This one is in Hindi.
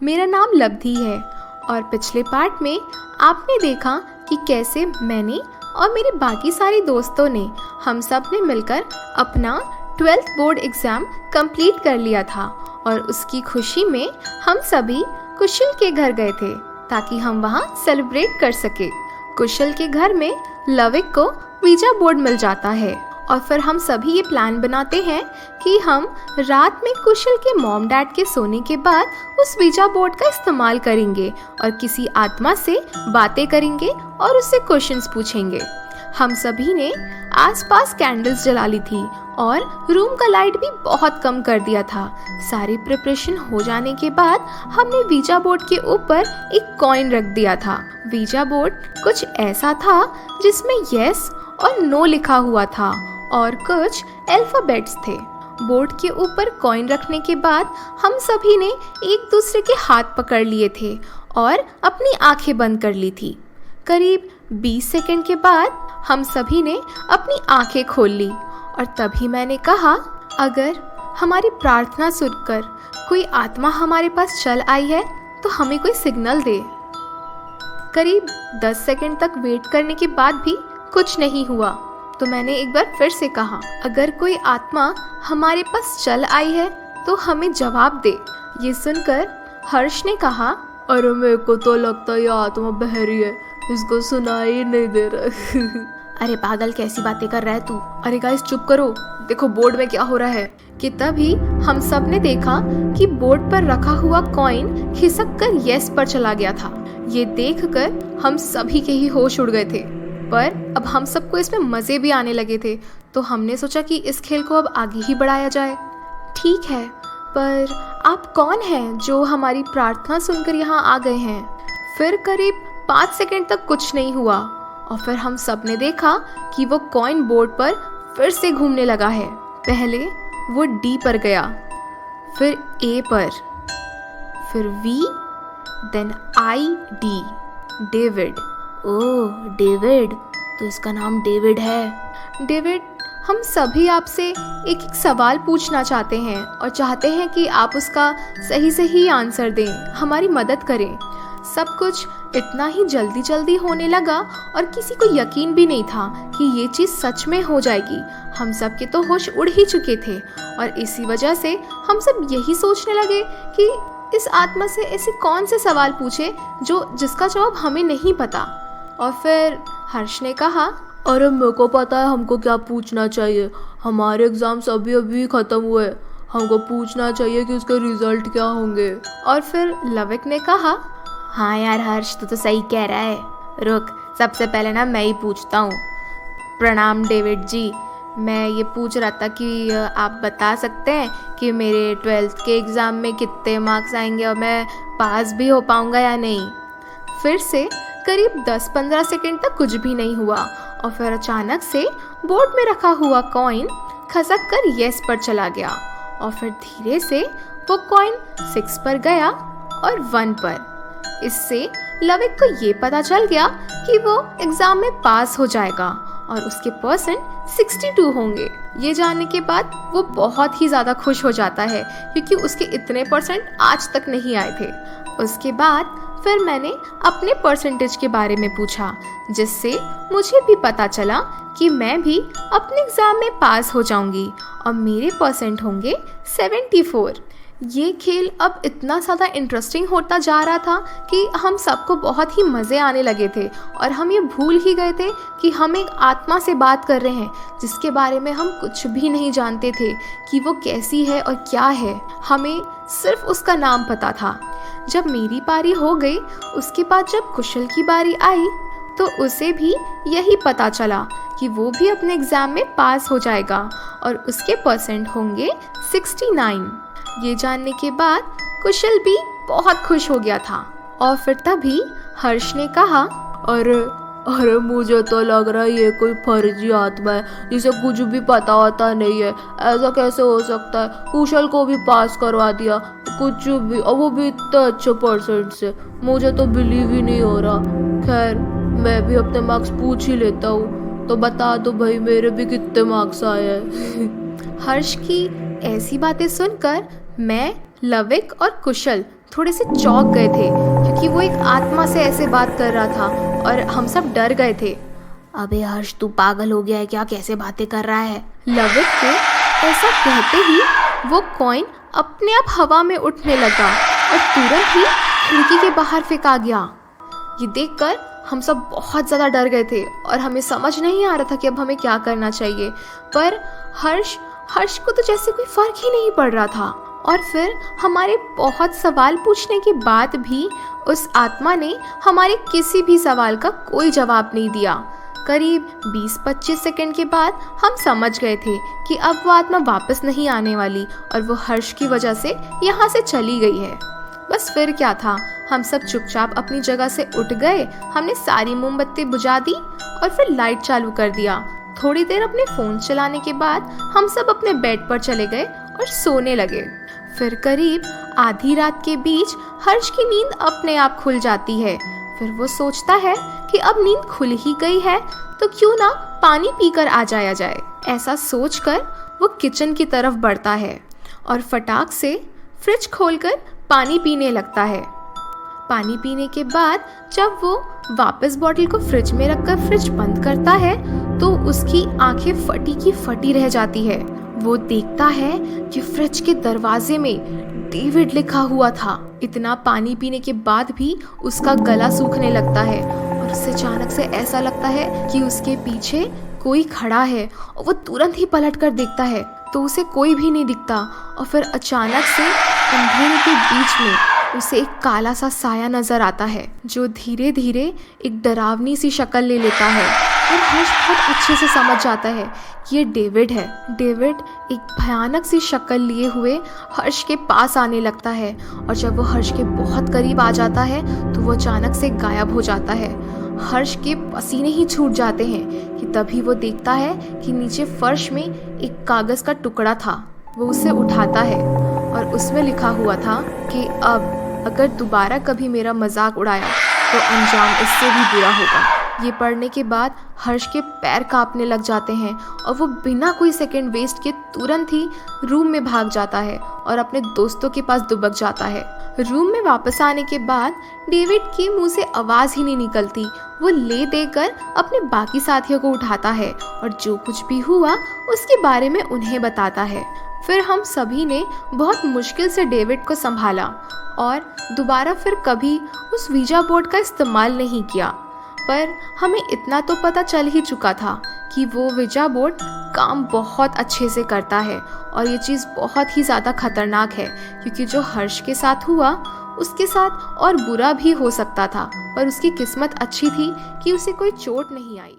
मेरा नाम लब्धि है और पिछले पार्ट में आपने देखा कि कैसे मैंने और मेरे बाकी सारे दोस्तों ने हम सब ने मिलकर अपना 12th बोर्ड एग्ज़ाम कंप्लीट कर लिया था और उसकी खुशी में हम सभी कुशल के घर गए थे ताकि हम वहाँ सेलिब्रेट कर सके। कुशल के घर में लविक को वीजा बोर्ड मिल जाता है और फिर हम सभी ये प्लान बनाते हैं कि हम रात में कुशल के मॉम डैड के सोने के बाद उस वीजा बोर्ड का इस्तेमाल करेंगे और किसी आत्मा से बातें करेंगे और उससे क्वेश्चंस पूछेंगे। हम सभी ने आसपास कैंडल्स जला ली थी और रूम का लाइट भी बहुत कम कर दिया था। सारी प्रिपरेशन हो जाने के बाद हमने वीजा बोर्ड के ऊपर एक कॉइन रख दिया था। वीजा बोर्ड कुछ ऐसा था जिसमें यस और नो लिखा हुआ था और कुछ अल्फाबेट्स थे। बोर्ड के ऊपर कॉइन रखने के बाद हम सभी ने एक दूसरे के हाथ पकड़ लिए थे और अपनी आंखें बंद कर ली थी। करीब 20 सेकंड के बाद हम सभी ने अपनी आंखें खोल ली और तभी मैंने कहा, अगर हमारी प्रार्थना सुनकर कोई आत्मा हमारे पास चल आई है तो हमें कोई सिग्नल दे। करीब 10 सेकंड तक वेट करने के बाद भी कुछ नहीं हुआ तो मैंने एक बार फिर से कहा, अगर कोई आत्मा हमारे पास चल आई है तो हमें जवाब दे। ये सुनकर हर्ष ने कहा, अरे मेरे को तो लगता है ये आत्मा बहरी है, इसको सुनाई ही नहीं दे रहा। अरे पागल, कैसी बातें कर रहा है तू? अरे गाइस चुप करो, देखो बोर्ड में क्या हो रहा है। कि तभी हम सब ने देखा कि बोर्ड पर रखा हुआ कॉइन खिसक कर यस पर चला गया था। ये देखकर हम सभी के ही होश उड़ गए थे, पर अब हम सबको इसमें मजे भी आने लगे थे तो हमने सोचा कि इस खेल को अब आगे ही बढ़ाया जाए। ठीक है, पर आप कौन हैं जो हमारी प्रार्थना सुनकर यहाँ आ गए हैं? फिर करीब 5 सेकंड तक कुछ नहीं हुआ और फिर हम सब ने देखा कि वो कॉइन बोर्ड पर फिर से घूमने लगा है। पहले वो डी पर गया, फिर ए पर, फिर V, then I D, David. Oh David, तो इसका नाम डेविड है। डेविड, हम सभी आपसे एक एक सवाल पूछना चाहते हैं और चाहते हैं कि आप उसका सही सही आंसर दें, हमारी मदद करें। सब कुछ इतना ही जल्दी जल्दी होने लगा और किसी को यकीन भी नहीं था कि ये चीज़ सच में हो जाएगी। हम सब के तो होश उड़ ही चुके थे और इसी वजह से हम सब यही सोचने लगे कि इस आत्मा से ऐसे कौन से सवाल पूछे जिसका जवाब हमें नहीं पता। और फिर हर्ष ने कहा, अरे मेरे को पता है हमको क्या पूछना चाहिए, हमारे एग्जाम्स अभी अभी ख़त्म हुए, हमको पूछना चाहिए कि उसके रिजल्ट क्या होंगे। और फिर लविक ने कहा, हाँ यार हर्ष, तू तो सही कह रहा है। रुक, सबसे पहले ना मैं ही पूछता हूँ। प्रणाम डेविड जी, मैं ये पूछ रहा था कि आप बता सकते हैं कि मेरे 12th के एग्ज़ाम में कितने मार्क्स आएंगे और मैं पास भी हो पाऊँगा या नहीं। फिर से करीब 10-15 सेकंड तक कुछ भी नहीं हुआ और फिर अचानक से बोर्ड में रखा हुआ कॉइन खसक कर यस पर चला गया और फिर धीरे से वो कॉइन 6 पर गया और 1 पर। इससे लविक को ये पता चल गया कि वो एग्जाम में पास हो जाएगा और उसके परसेंट 62 होंगे। ये जानने के बाद वो बहुत ही ज़्यादा खुश हो जाता है क्योंकि उसके इतने परसेंट आज तक नहीं आए थे। उसके बाद फिर मैंने अपने परसेंटेज के बारे में पूछा जिससे मुझे भी पता चला कि मैं भी अपने एग्ज़ाम में पास हो जाऊंगी और मेरे परसेंट होंगे 74। ये खेल अब इतना ज़्यादा इंटरेस्टिंग होता जा रहा था कि हम सबको बहुत ही मज़े आने लगे थे और हम ये भूल ही गए थे कि हम एक आत्मा से बात कर रहे हैं जिसके बारे में हम कुछ भी नहीं जानते थे कि वो कैसी है और क्या है। हमें सिर्फ उसका नाम पता था। जब मेरी पारी हो गई उसके बाद जब कुशल की बारी आई तो उसे भी यही पता चला कि वो भी अपने एग्ज़ाम में पास हो जाएगा और उसके परसेंट होंगे 69। ये जानने के बाद कुशल भी बहुत खुश हो गया था और फिर तभी हर्ष ने कहा, अरे मुझे तो लग रहा है ये कोई फर्जी आत्मा है जिसे कुछ भी पता होता नहीं है। ऐसा कैसे हो सकता है? कुशल को भी पास करवा दिया, कुछ भी, और वो भी इतने अच्छे परसेंट से। मुझे तो बिलीव ही नहीं हो रहा। खैर, मैं भी अपने मार्क्स पूछ ही लेता हूँ, तो बता दो भाई मेरे भी कितने मार्क्स आए हैं। हर्ष की ऐसी बातें सुनकर मैं, लविक और कुशल थोड़े से चौंक गए थे क्योंकि वो एक आत्मा से ऐसे बात कर रहा था और हम सब डर गए थे। अबे हर्ष, तू पागल हो गया है क्या? कैसे बातें कर रहा है? लवित के ऐसा कहते ही वो कॉइन अपने आप हवा में उठने लगा और तुरंत ही खिड़की के बाहर फेंका गया। ये देखकर हम सब बहुत ज़्यादा डर गए थे और हमें समझ नहीं आ रहा था कि अब हमें क्या करना चाहिए। पर हर्ष को तो जैसे कोई फर्क ही नहीं पड़ रहा था। और फिर हमारे बहुत सवाल पूछने के बाद भी उस आत्मा ने हमारे किसी भी सवाल का कोई जवाब नहीं दिया। करीब 20-25 सेकंड के बाद हम समझ गए थे कि अब वो आत्मा वापस नहीं आने वाली और वो हर्ष की वजह से यहाँ से चली गई है। बस फिर क्या था, हम सब चुपचाप अपनी जगह से उठ गए। हमने सारी मोमबत्ती बुझा दी और फिर लाइट चालू कर दिया। थोड़ी देर अपने फोन चलाने के बाद हम सब अपने बेड पर चले गए और सोने लगे। फिर करीब आधी रात के बीच हर्ष की नींद अपने आप खुल जाती है। फिर वो सोचता है कि अब नींद खुल ही गई है तो क्यों ना पानी पीकर आ जाया जाए। ऐसा सोचकर वो किचन की तरफ बढ़ता है और फटाक से फ्रिज खोलकर पानी पीने लगता है। पानी पीने के बाद जब वो वापस बॉटल को फ्रिज में रखकर फ्रिज बंद करता है तो उसकी आंखें फटी की फटी रह जाती है। वो देखता है कि फ्रिज के दरवाजे में डेविड लिखा हुआ था। इतना पानी पीने के बाद भी उसका गला सूखने लगता है और उसे अचानक से ऐसा लगता है कि उसके पीछे कोई खड़ा है और वो तुरंत ही पलट कर देखता है तो उसे कोई भी नहीं दिखता। और फिर अचानक से अंधेरे के बीच में उसे एक काला सा साया नजर आता है जो धीरे धीरे एक डरावनी सी शक्ल ले लेता है और हर्ष बहुत अच्छे से समझ जाता है कि ये डेविड है। डेविड एक भयानक सी शक्ल लिए हुए हर्ष के पास आने लगता है और जब वो हर्ष के बहुत करीब आ जाता है तो वो अचानक से गायब हो जाता है। हर्ष के पसीने ही छूट जाते हैं कि तभी वो देखता है कि नीचे फर्श में एक कागज का टुकड़ा था। वो उसे उठाता है और उसमें लिखा हुआ था कि अब अगर दोबारा कभी मेरा मजाक उड़ाया तो अंजाम इससे भी बुरा होगा। ये पढ़ने के बाद हर्ष के पैर कांपने लग जाते हैं और वो बिना कोई सेकंड वेस्ट किए तुरंत ही रूम में भाग जाता है और अपने दोस्तों के पास दुबक जाता है। रूम में वापस आने के बाद डेविड के मुंह से आवाज ही नहीं निकलती। वो ले देकर अपने बाकी साथियों को उठाता है और जो कुछ भी हुआ उसके बारे में उन्हें बताता है। फिर हम सभी ने बहुत मुश्किल से डेविड को संभाला और दोबारा फिर कभी उस वीजा बोर्ड का इस्तेमाल नहीं किया। पर हमें इतना तो पता चल ही चुका था कि वो वीजा बोर्ड काम बहुत अच्छे से करता है और ये चीज़ बहुत ही ज़्यादा खतरनाक है क्योंकि जो हर्ष के साथ हुआ उसके साथ और बुरा भी हो सकता था। पर उसकी किस्मत अच्छी थी कि उसे कोई चोट नहीं आई।